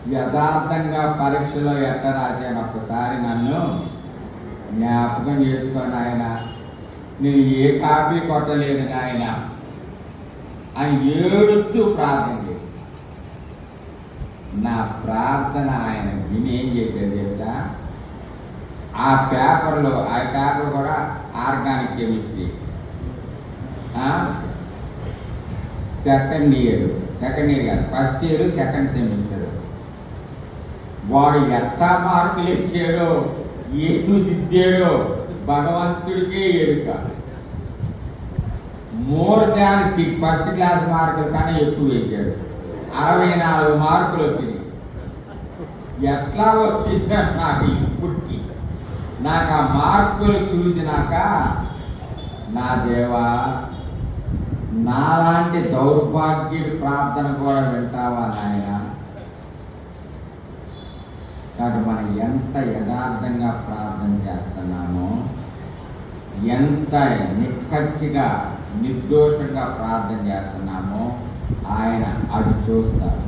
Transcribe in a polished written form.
యథార్థంగా పరీక్షలో ఎట్ట రాశాను ఒక్కసారి నన్ను జ్ఞాపకం చేసుకొని ఆయన, నేను ఏ కాపీ కొట్టలేదు నాయన అని ఏడుస్తూ ప్రార్థన చేశాను. నా ప్రార్థన ఆయన విని ఏం చేశాడు తెలుసా? ఆ పేపర్ కూడా ఆర్గానిక్ కెమిస్ట్రీ, సెకండ్ ఇయర్ కాదు, ఫస్ట్ ఇయర్ సెకండ్ సెమిస్టర్. వాడు ఎట్టా మార్కులు ఇచ్చాడో, ఏమి ఇచ్చాడో భగవంతుడికే ఎరుక. మోర్ దాన్ 6 ఫస్ట్ క్లాస్ మార్కులు కానీ ఎక్కువ వేశాడు. 64 మార్కులు వచ్చింది. ఎట్లా వచ్చిందా నాకు ఇప్పటికి? నాకు ఆ మార్కులు చూసినాక, నా దేవా, నాలాంటి దౌర్భాగ్యుడి ప్రార్థన కూడా వింటావా నాయన? కాబట్టి మనం ఎంత యథార్థంగా ప్రార్థన చేస్తున్నామో, ఎంత నిక్కచ్చిగా నిర్దోషంగా ప్రార్థన చేస్తున్నామో ఆయన అది చూస్తారు.